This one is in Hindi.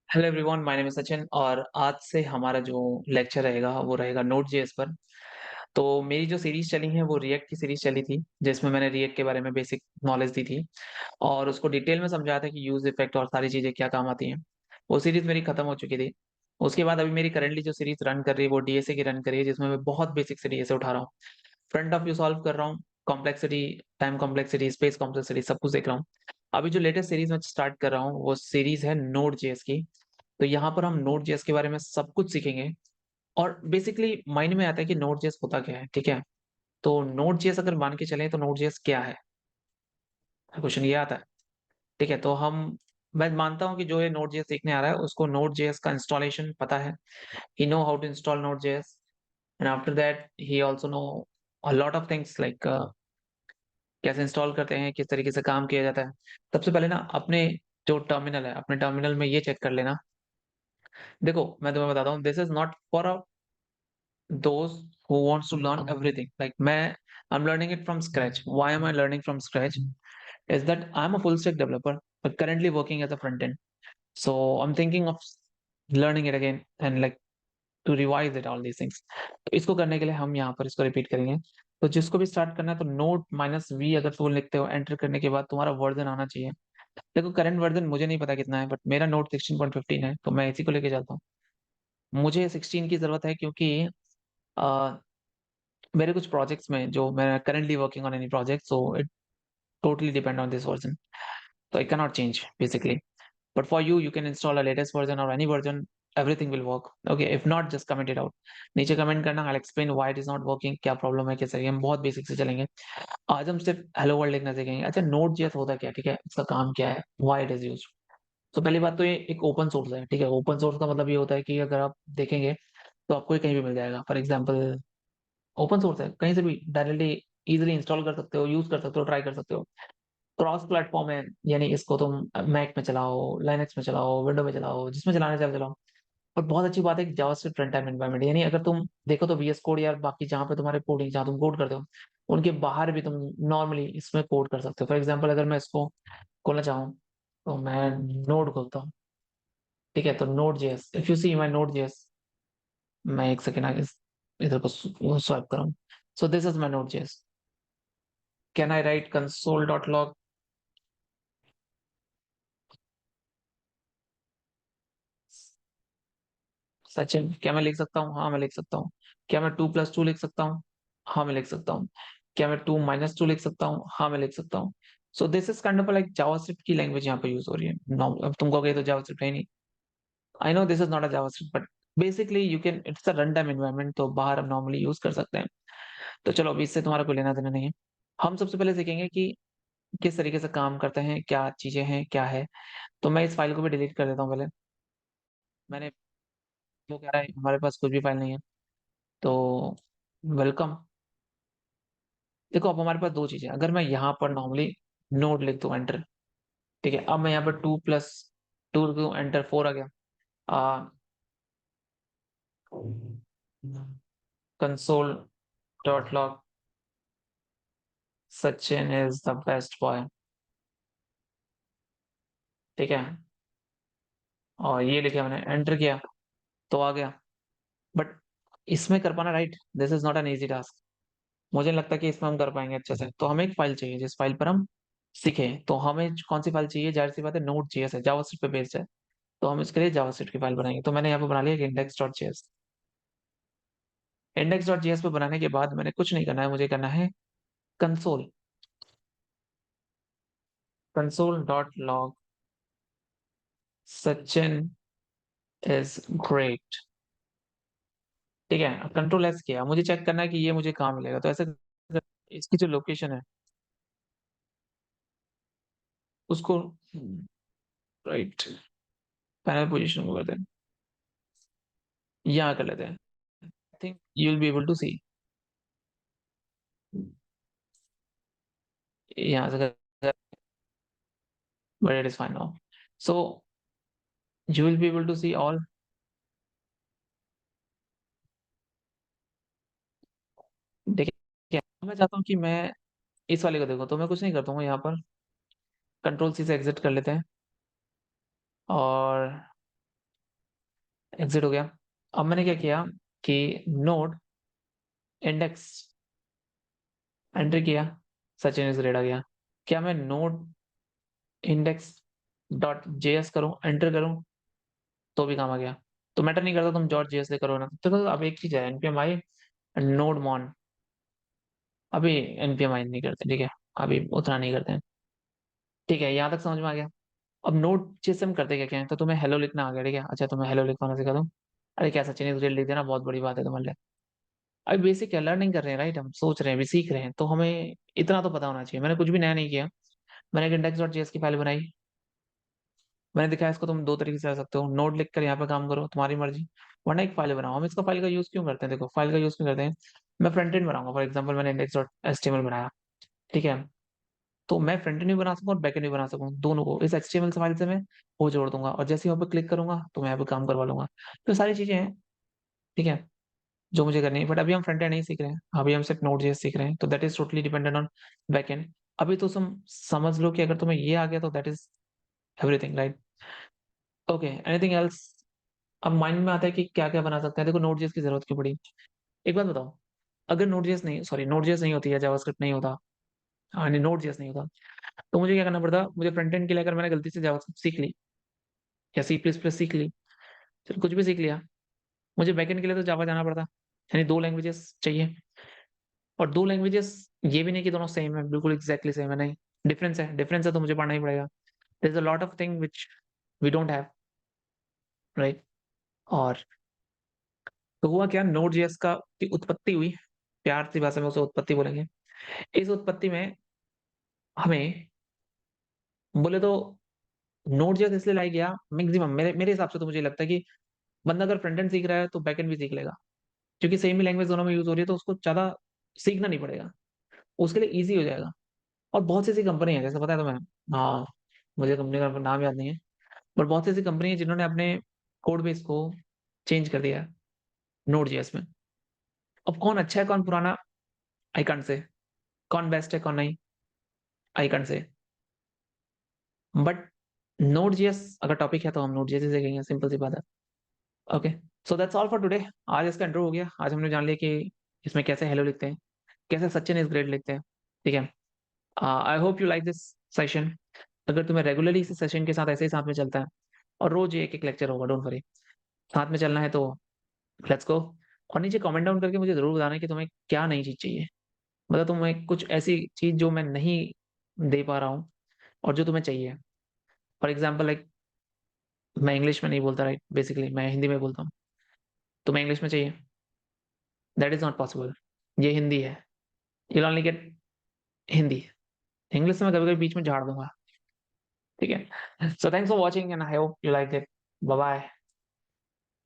Hello everyone, my name is Sachin और आज से हमारा जो लेक्चर रहेगा वो रहेगा नोड जेएस पर। तो मेरी जो सीरीज चली है वो रिएक्ट की सीरीज चली थी, जिसमें मैंने रिएक्ट के बारे में बेसिक नॉलेज दी थी और उसको डिटेल में समझाया था कि यूज इफेक्ट और सारी चीजें क्या काम आती हैं। वो सीरीज मेरी खत्म हो चुकी थी। उसके बाद अभी मेरी करंटली जो सीरीज रन कर रही है वो डीएसए की रन कर रही है, जिसमें मैं बहुत बेसिक से डीएसए उठा रहा हूँ। फ्रंट ऑफ व्यू सॉल्व कर रहा हूँ, complexity, time complexity, space complexity सब कुछ देख रहा हूँ। अभी जो लेटेस्ट सीरीज में स्टार्ट कर रहा हूँ वो सीरीज है नोड जेएस की। तो यहाँ पर हम नोड जेएस के बारे में सब कुछ सीखेंगे और बेसिकली माइंड में आता है कि नोड जेएस होता क्या है। ठीक है, तो नोड जेएस अगर मान के चलें तो नोड जेएस क्या है, क्वेश्चन ये आता है। ठीक है, तो हम मैं मानता हूँ कि जो ये नोड जेएस सीखने आ रहा है उसको नोड जेएस का इंस्टॉलेशन पता है। He know how to install Node JS and after that he also know a lot of things like कैसे इंस्टॉल करते हैं, किस तरीके से काम किया जाता है। सबसे पहले ना अपने जो टर्मिनल है, अपने टर्मिनल में ये चेक कर लेना। देखो मैं तुम्हें बताता हूँ, this is not for those who wants to learn everything like I'm learning it from scratch. Why am I learning from scratch? Is that I'm a full stack developer but currently working as a front end, so I'm thinking of learning it again and like to revise it all these things. तो इसको करने के लिए हम यहाँ पर इसको रिपीट करेंगे। तो जिसको भी स्टार्ट करना है तो नोट माइनस वी अगर तुम लिखते हो, एंटर करने के बाद तुम्हारा वर्जन आना चाहिए। देखो करंट वर्जन मुझे नहीं पता कितना है, बट मेरा नोट 16.15 है तो मैं इसी को लेके चलता हूँ। मुझे 16 की जरूरत है क्योंकि मेरे कुछ प्रोजेक्ट्स में जो मैं currently working on any project, so it totally depend on this version, so I cannot change basically. But for you can install a latest version or any version, everything will work. Okay, if not just comment it out, नीचे कमेंट करना, I'll explain why it is not working, क्या प्रॉब्लम है, कैसे है। हम बहुत बेसिक से चलेंगे। आज हम सिर्फ हेलो वर्ल्ड लिखना सीखेंगे। अच्छा, नोड जेएस होता क्या, ठीक है, इसका काम क्या है, व्हाई इट इज यूज्ड। तो पहली बात तो ये एक ओपन सोर्स है। ठीक है, ओपन सोर्स का मतलब ये होता है कि अगर आप देखेंगे तो आपको ये कहीं भी मिल जाएगा। फॉर एग्जाम्पल ओपन सोर्स है, कहीं से भी डायरेक्टली इजीली इंस्टॉल कर सकते हो, यूज कर सकते हो, ट्राई कर सकते हो। क्रॉस प्लेटफॉर्म है, यानी इसको तुम मैक में चलाओ, लाइनक्स में चलाओ, विंडो में चलाओ, जिसमें चलाना चाहे चलाओ। और बहुत अच्छी बात है कि जावास्क्रिप्ट फ्रंट एंड एनवायरनमेंट, यानी अगर तुम देखो तो वीएस कोड या बाकी जहाँ पे तुम्हारे कोडिंग, जहाँ तुम कोड करते हो उनके बाहर भी तुम नॉर्मली इसमें कोड कर सकते हो। फॉर एग्जाम्पल अगर मैं इसको खोलना चाहूँ तो मैं नोड खोलता हूँ। ठीक है, तो node JS, if you see my node JS, मैं एक सेकेंड आगे इधर को स्वाइप करूँ। So this is my node JS. Can I write console dot log? Sachin, क्या मैं लिख सकता हूँ? हाँ मैं लिख सकता हूँ। क्या मैं 2+2 लिख सकता हूँ? हाँ मैं लिख सकता हूँ। क्या मैं 2-2 लिख सकता हूँ? हाँ मैं लिख सकता हूँ। सो this is kind of like JavaScript की लैंग्वेज यहाँ पे यूज हो रही है। अब तुम कहोगे तो जावास्क्रिप्ट है नहीं। I know this is not a JavaScript, but basically you can, it's a run time environment, तो बाहर हम नॉर्मली यूज कर सकते हैं। तो चलो अभी इससे तुम्हारा कोई लेना देना नहीं है। हम सबसे पहले सीखेंगे कि किस तरीके से काम करते हैं, क्या चीजें हैं, क्या है। तो मैं इस फाइल को भी डिलीट कर देता हूँ पहले। मैंने, वो कह रहा है हमारे पास कुछ भी फाइल नहीं है, तो वेलकम। देखो अब हमारे पास दो चीजें, अगर मैं यहाँ पर नॉर्मली नोड लिख दूं, एंटर। ठीक है, अब मैं यहाँ पर 2+2 लिख दूं, एंटर, 4 आ गया। Console dot log Sachin is the best boy. ठीक है, और ये लिखा मैंने, एंटर किया तो आ गया। बट इसमें कर पाना, right, this is not an easy task. मुझे नहीं लगता कि इसमें हम कर पाएंगे अच्छे से। तो हमें एक फाइल चाहिए जिस फाइल पर हम सीखे। तो हमें कौन सी फाइल चाहिए? जाहिर सी बात है नोड जेएस है, जावास्क्रिप्ट पे बेस्ड है। तो हम इसके लिए जावास्क्रिप्ट की फाइल बनाएंगे। तो मैंने यहाँ पे बना लिया index dot JS. Index dot JS पे बनाने के बाद मैंने कुछ नहीं करना है, मुझे करना है console, console dot log Sachin is great. ठीक है, कंट्रोल एस किया, मुझे चेक करना है कि ये मुझे कहाँ मिलेगा। तो ऐसे इसकी जो लोकेशन है उसको, राइट, पैनल पोजीशन को करते हैं, यहाँ कर लेते हैं। I think you will be able to see, यहाँ से but it is fine now. So you will be able to see all. देखिए मैं चाहता हूँ कि मैं इस वाले को देखो, तो मैं कुछ नहीं करता हूँ, यहाँ पर कंट्रोल सी से एग्जिट कर लेते हैं। और एग्ज़िट हो गया। अब मैंने क्या किया कि नोड इंडेक्स एंटर किया, सचिन इज़ ग्रेड आ गया। क्या मैं नोड इंडेक्स डॉट जेएस करूँ, एंटर करूँ, तो भी काम आ गया। तो मैटर नहीं करता तुम डॉट जेएस से करो ना। तो अब एक चीज़ है npm आई नोड मॉन, अभी npm आई नहीं करते, ठीक है? अभी उतना नहीं करते हैं। ठीक है, यहाँ तक समझ में आ गया। अब नोड जेएस से हम करते क्या-क्या हैं? तो तुम्हें हेलो लिखना आ गया, ठीक है? अच्छा, तुम्हें हेलो लिखवाना सिखा दूँ? अरे क्या सचिन इज़ ग्रेड लिख देना, बहुत बड़ी बात है तुम्हारे लिए। अभी बेसिक है, लर्निंग कर रहे हैं, राइट? हम सोच रहे हैं, अभी सीख रहे हैं, तो हमें इतना तो पता होना चाहिए। मैंने कुछ भी नया नहीं किया। मैंने एक index.js की फाइल बनाई। मैंने दिखाया इसको तुम 2 तरीके से कर सकते हो, नोड लिखकर यहाँ पे काम करो, तुम्हारी मर्ज़ी, वरना एक फाइल बनाओ। हम इसका फाइल का यूज़ क्यों करते हैं? देखो, फाइल का यूज़ क्यों करते हैं? मैं फ्रंट एंड बनाऊँगा, फॉर एग्ज़ाम्पल मैंने index.html बनाया, ठीक है? तो मैं फ्रंट एंड भी बना सकूँ और बैक एंड भी बना सकूँ, दोनों को। इस एचटीएमएल फाइल से मैं वो जोड़ दूँगा और जैसे ही वहाँ पे क्लिक करूँगा, तो मैं यहाँ पे काम करवा लूँगा। तो सारी चीज़ें हैं, ठीक है? जो मुझे करनी है, बट अभी हम फ्रंट एंड नहीं सीख रहे हैं, अभी हम सिर्फ नोड.जेएस सीख रहे हैं, तो that is totally dependent on back and. अभी तो तुम समझ लो कि अगर तुम्हें ये आ गया तो that is everything, right? Okay, anything else? अब माइंड में आता है कि क्या-क्या बना सकते हैं। देखो, नोड.जेएस की ज़रूरत क्यों पड़ी? एक बात बताओ, अगर नोड.जेएस नहीं होती या जावास्क्रिप्ट नहीं होता, नहीं, नोड.जेएस नहीं होता, तो मुझे क्या करना पड़ता? मुझे फ्रंट एंड के लिए अगर मैंने गलती से जावास्क्रिप्ट सीख ली या सी प्लस प्लस सीख ली, चलो कुछ भी सीख लिया, मुझे बैकएंड के लिए तो जावा जाना पड़ता। यानी 2 लैंग्वेजेस चाहिए और 2 लैंग्वेजेस ये भी नहीं कि दोनों सेम है, बिल्कुल एग्ज़ैक्टली सेम है, नहीं। डिफरेंस है तो मुझे पढ़ना ही पड़ेगा। There is a lot of thing which we don't have, right? और तो हुआ क्या, नोड.जेएस का की उत्पत्ति हुई, प्यार सी भाषा में उसे उत्पत्ति बोलेंगे। इस उत्पत्ति में हमें बोले तो नोड.जेएस इसलिए लाया गया मैक्सिमम, मेरे मेरे हिसाब से तो मुझे लगता है कि बंदा अगर फ्रंट एंड सीख रहा है तो बैक एंड भी सीख लेगा। क्योंकि सेम ही लैंग्वेज दोनों में यूज़ हो रही है तो उसको ज़्यादा सीखना नहीं पड़ेगा। उसके लिए ईज़ी हो जाएगा। और बहुत सी ऐसी कंपनी है, जैसे पता है तुम्हें? हाँ, मुझे कंपनी का नाम याद नहीं है, पर बहुत सी ऐसी कंपनी है जिन्होंने अपने कोड बेस को चेंज कर दिया है नोड.जेएस में। अब कौन अच्छा है, कौन पुराना, आई कांट से। कौन बेस्ट है, कौन नहीं, आई कांट से। बट नोड.जेएस अगर टॉपिक है तो हम नोड.जेएस ही सीखेंगे, सिंपल सी बात है। Okay, so that's all for today. आज इसका इंट्रो हो गया। आज हमने जान लिया कि इसमें कैसे हेलो लिखते हैं, कैसे सचिन इज़ ग्रेट लिखते हैं, ठीक है? आई hope you like this session. अगर तुम्हें रेगुलरली इस सेशन के साथ ऐसे ही साथ में चलता है और रोज़ एक-एक लेक्चर होगा, डोंट वरी। साथ में चलना है तो लेट्स गो। और नीचे कमेंट डाउन करके मुझे ज़रूर बताना कि तुम्हें क्या नई चीज़ चाहिए। मतलब तुम्हें कुछ ऐसी चीज़ जो मैं नहीं दे पा रहा हूँ और जो तुम्हें चाहिए। फॉर एग्ज़ाम्पल लाइक मैं इंग्लिश में नहीं बोलता, राइट? बेसिकली मैं हिंदी में बोलता हूँ। तुम्हें इंग्लिश में चाहिए, दैट इज़ नॉट पॉसिबल। ये हिंदी है। You will only get Hindi. English से मैं कभी-कभी बीच में झाड़ दूँगा, ठीक है? So thanks for watching and I hope you liked it. Bye bye.